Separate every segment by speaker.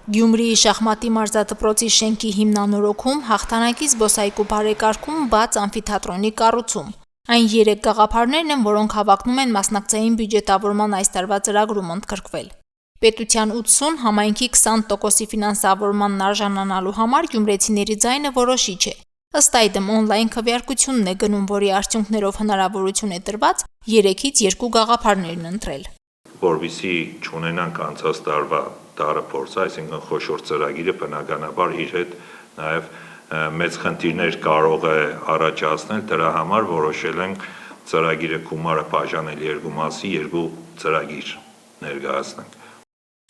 Speaker 1: Գյումրիի շախմատի մարզադպրոցի շենքի հիմնանորոգում, հաղթանակի զբոսայգու բարեկարգում, բաց ամֆիթատրոնի կառուցում։ Այն 3 գաղափարներն են, որոնք հավակնում են մասնակցային բյուջետավորման այս տարվա ծրագրում ընդգրկվել։ Պետության 80, համայնքի 20%-ի ֆինանսավորմանն արժանանալու համար գյումրեցիների ձայնը որոշիչ է։ Ըստ այդմ օնլայն քվեարկությունն է գնում, որի արդյունքներով հնարավորություն է տրված 3-ից 2 գաղափարներն ընտրել։
Speaker 2: Որպեսզի չունենանք անցած տարվա դարը փորձը, այսինքն խոշոր ծրագիրը բնականաբար իր հետ նաև մեծ խնդիրներ կարող է առաջացնել, դրա համար որոշել ենք ծրագիրը գումարը բաժանել 2 մասի, 2 ծրագիր ներկայացնենք։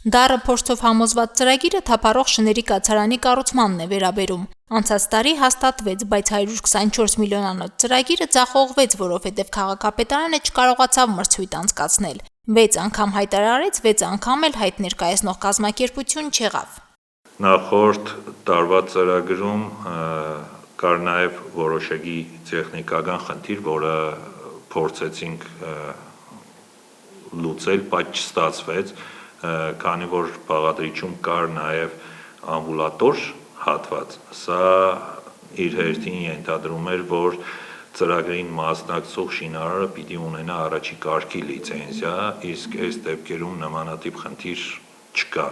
Speaker 1: Դարը փորձով համոզված ծրագիրը թափառող շների կացարանի կառուցմանն է վերաբերում։ Անցած տարի հաստատվեց, բայց 124 միլիոնանոց ծրագիրը ձախողվեց, որովհետև քաղաքապետարանը չկարողացավ մրցույթ անցկացնել։ 6 անգամ հայտարարեց, 6 անգամ էլ հայտ ներկայացնող կազմակերպություն չեղավ։
Speaker 2: Նախորդ տարվա ծրագրում կար նաև որոշակի տեխնիկական խնդիր, որը փորձեցինք լուծել, բայց չստացվեց, քանի որ բաղադրիչում կար նաև ամբուլատոր հատված, սա իր հերթին ենթադրում էր, որ ծրագրին մասնակցող շինարարը պիտի ունենա առաջի կարգի լիցենզիա, իսկ այս դեպքերում նմանատիպ խնդիր չկա։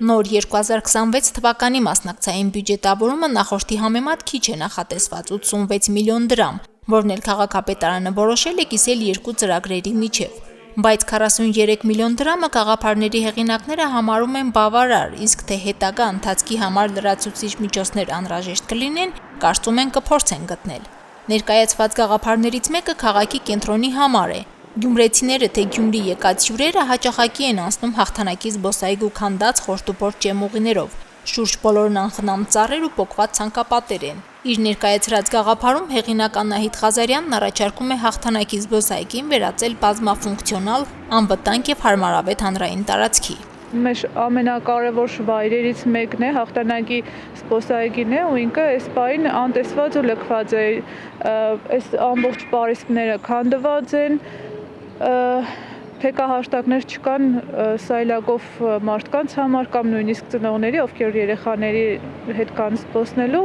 Speaker 1: Նոր 2026 թվականի մասնակցային բյուջետավորումը նախորդի համեմատ քիչ է նախատեսված 86 միլիոն դրամ, որն էլ քաղաքապետարանը որոշել է կիսել 2 ծրագրերի միջև։ Բայց 43 միլիոն դրամը գաղափարների հեղինակները համարում են բավարար, իսկ թե հետագա ընթացքի համար լրացուցիչ միջոցներ անհրաժեշտ կլինեն, կարծում են կփորձեն գտնել։ Ներկայացված գաղափարներից մեկը քաղաքի կենտրոնի համար է։ Գյումրեցիները թե Գյումրի եկած հյուրերը հաճախակի են անցնում հաղթանակի զբոսայգու քանդած խորտուբորտ ջեմուղիներով։ Շուրջ բոլորն անխնամ ծառեր ու պոկված ցանկապատեր են։ Իր ներկայացրած գաղափարում հեղինակ Անահիտ Ղազարյանն առաջարկում է հաղթանակի զբոսայգին վերածել բազմաֆունկցիոնալ, անվտանգ եւ հարմարավետ հանրային տարածքի։
Speaker 3: Մեր ամենակարևոր վայրերից մեկն է հաղթանակի զբոսայգին է ու ինքը այս պահին անտեսված ու լքված է։ Այս ամբողջ պարիսպները քանդված են, թեկահաշտակներ չկան սայլակով մարդկանց համար կամ նույնիսկ ծնողների, ովքեր երեխաների հետ կան զբոսնելու,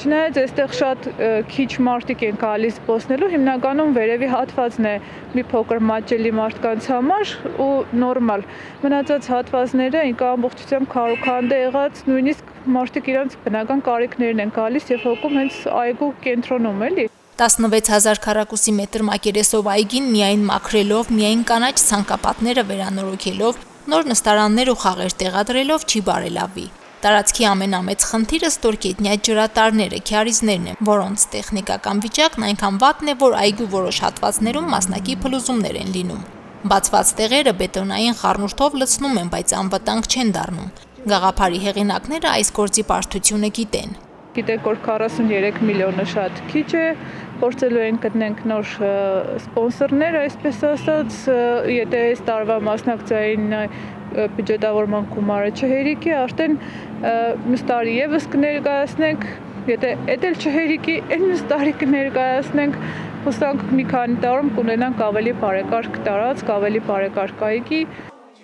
Speaker 3: չնայած այստեղ շատ քիչ մարդիկ են գալիս զբոսնելու, հիմնականում վերևի հատվածն է մի փոքր մատչելի մարդկանց համար ու նորմալ։ Մնացած հատվածները ինքը ամբողջությամբ քարուքանդ է եղած, նույնիսկ մարդիկ իրենց բնական կարիքներն են գալիս եւ հոգում հենց այգու կենտրոնում էլի։
Speaker 1: 16,000 քառակուսի մետր մակերեսով այգին միայն մաքրելով, միայն կանաչ ցանկապատները վերանորոգելով, նոր նստարաններ ու խաղեր տեղադրելով չի բարելավի։ Տարածքի ամենամեծ խնդիրը ստորգետնյա ջրատարները, քյարիզներն են, որոնց տեխնիկական վիճակն այնքան վատն է, որ այգու որոշ հատվածներում մասնակի փլուզումներ են լինում։ Բացված տեղերը բետոնային խառնուրդով լցնում են, բայց անվտանգ չեն դառնում։ Գաղափարի հեղինակները այս գործի բարդությունը գիտեն։
Speaker 3: Գիտեք, որ 43 միլիոնը շատ քիչ է, փորձելու ենք գտնենք նոր սպոնսորներ, այսպես ասած, եթե այս տարվա մասնակցային բյուջետավորման գումարը չհերիքի, արդեն մյուս տարի եւս կներկայացնենք, եթե էդ էլ չհերիքի, այն մյուս տարի կներկայացնենք, հուսանք մի քանի տարում կունենանք ավելի բարեկարգ տարածք, ավելի բարեկարգ այգի։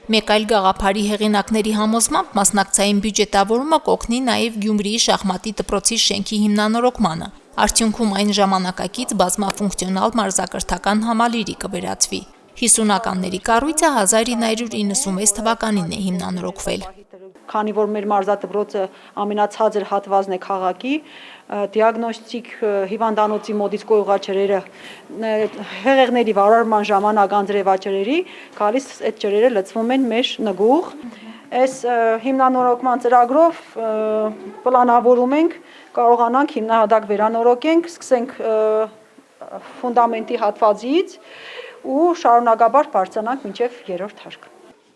Speaker 1: Մեկ այլ գաղափարի հեղինակների համոզմամբ մասնակցային բյուջետավորումը կօգնի նաև Գյումրիի շախմատի դպրոցի շենքի հիմնանորոգմանը։ Արդյունքում այն ժամանակակից բազմաֆունկցիոնալ մարզակրթական համալիրի կվերածվի։ 50-ականների կառույցը 1996 թվականին է հիմնանորոգվել։
Speaker 4: Քանի որ մեր մարզադպրոցը ամենացածր հատվածն է քաղաքի, դիագնոստիկ հիվանդանոցի մոտից գոյուղաճրերը հեղեղների վարարման ժամանակ անձրևաջրերի գալիս այդ ջրերը լցվում են մեր նգուղ։ Այս հիմնանորոգման ծրագրով պլանավորում ենք կարողանանք հիմնահատակ վերանորոգենք, սկսենք ֆունդամենտի հատվածից ու շարունակաբար բարձրանանք մինչև 3-րդ հարկ։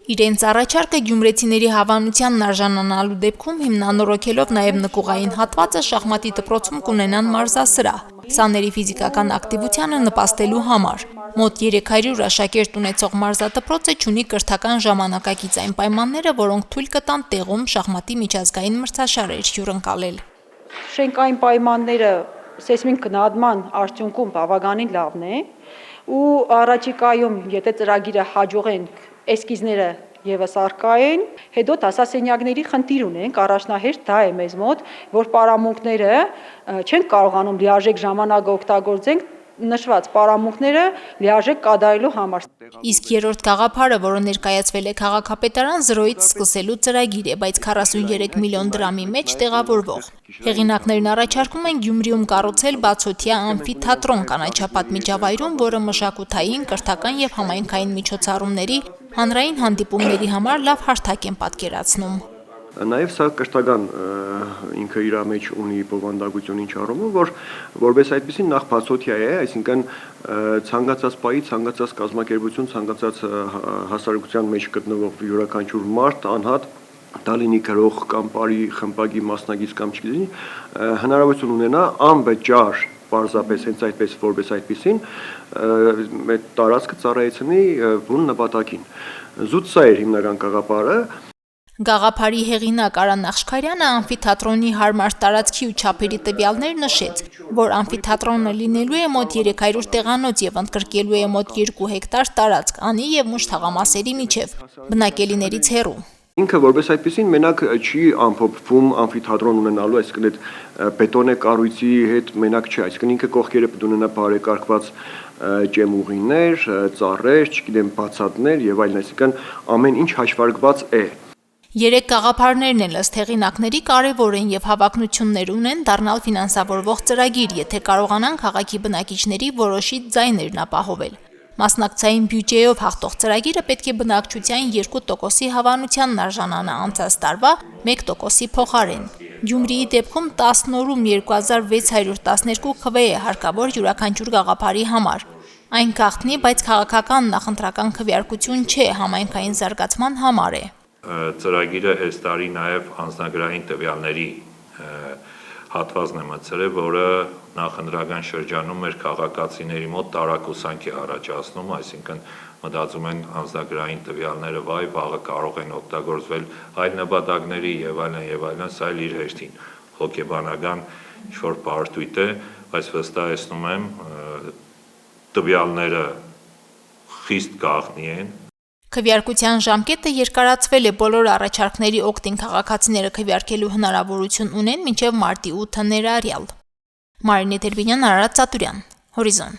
Speaker 1: Իրենց առաջարկը գյումրեցիների հավանությանն արժանանալու դեպքում հիմնանորոգելով նաև նկուղային հատվածը շախմատի դպրոցում կունենան մարզասրահ, սաների ֆիզիկական ակտիվությանը նպաստելու համար։ Մոտ 300 աշակերտ ունեցող մարզադպրոցը չունի կրթական ժամանակակից այն պայմանները, որոնք թույլ կտան տեղում շախմատի միջազգային մրցաշարեր հյուրընկալել։
Speaker 4: Շենքային պայմանները սեյսմիկ գնահատման արդյունքում բավականին լավն է ու առաջիկայում, եթե ծրագիրը հաջողենք էսկիզները եւս արկա են, հետո դասասենյակների խնդիր ունենք, առաջնահերթ դա է մեզ մոտ, որ պարամունքները չեն կարողանում լիարժեք ժամանակ օգտագործենք նշված պարամունքները լիարժեք կատարելու համար։
Speaker 1: Իսկ երրորդ գաղափարը, որը ներկայացվել է քաղաքապետարան 0-ից սկսելու ծրագիր է, բայց 43 միլիոն դրամի մեջ տեղավորվող։ Հեղինակներն առաջարկում են Գյումրիում կառուցել բացօթյա ամֆիթատրոն կանաչապատ միջավայրում, որը մշակութային, կրթական եւ համայնքային միջոցառումների, հանրային հանդիպումների համար լավ հարթակ են պատկերացնում։
Speaker 5: Նաև սա կրթական ինքը իր մեջ ունի բովանդակություն ինչ առումով, որ որպես այդպեսին նախ բացօթյա է, այսինքն ցանկացած պահի, ցանկացած կազմակերպություն, ցանկացած հասարակության մեջ գտնվող յուրաքանչյուր մարդ անհատ դա լինի գրող կամ բարի խմբակի մասնակից կամ չգիտի, հնարավորություն ունենա անվճար պարզապես հենց այդպես որպես այդպեսին այդ տարածքը ծառայեցնի բուն նպատակին։ Զուտ սա էր հիմնական գաղափարը։
Speaker 1: Գաղափարի հեղինակ Արան Նախշքարյանը ամֆիթատրոնի հարմար տարածքի ու չափերի տվյալներ նշեց, որ ամֆիթատրոնը լինելու է մոտ 300 տեղանոց եւ ընդգրկելու է մոտ 2 հեկտար տարածք, անի եւ մուշ թաղամասերի միջև, բնակելիներից հեռու։
Speaker 5: Ինքը որպես այդպեսին մենակ չի ամփոփվում ամֆիթատրոն ունենալու, այսինքն այդ բետոնե կառույցի հետ մենակ չի, այսինքն ինքը կողքերը պետք ունենա բարեկարգված ճեմուղիներ, ծառեր, չգիտեմ, բացատներ եւ այլն, այսինքն ամեն ինչ հաշվարկված է։
Speaker 1: Երեք գաղափարներն էլ ըստ հեղինակների կարևոր են եւ հավակնություններ ունեն դառնալ ֆինանսավորվող ծրագիր, եթե կարողանան քաղաքի բնակիչների որոշիչ ձայներն ապահովել։ Մասնակցային բյուջեով հաղթող ծրագիրը պետք է բնակչության 2%-ի հավանությանն արժանանա անցած տարվա 1%-ի փոխարեն։ Գյումրիի դեպքում 10 օրում 2612 քվե է հարկավոր յուրաքանչյուր գաղափարի համար։ Այն գաղտնի, բայց քաղաքական նախընտրական քվեարկություն չէ, համայնքային զարգացման համար է։
Speaker 2: Ծրագիրը այս տարի նաև անձնագրային տվյալների հատվածն է մտցրել, որը նախընտրական շրջանում մեր քաղաքացիների մոտ տարակուսանք է առաջացնում, այսինքն մտածում են անձնագրային տվյալները վաղը կարող են օգտագործվել այլ նպատակների եւ այլն, սա էլ իր հերթին հոգեբանական ինչ-որ պարտույտ է, բայց վստահեցնում եմ տվյալները խիստ գաղտնի են։
Speaker 1: Քվեարկության ժամկետը երկարացվել է, բոլոր առաջարկների օգտին քաղաքացիները քվեարկելու հնարավորություն ունեն մինչև մարտի 8-ը ներառյալ։ Մարինե Տերբինյան, Արարատ Ծատուրյան, Հորիզոն։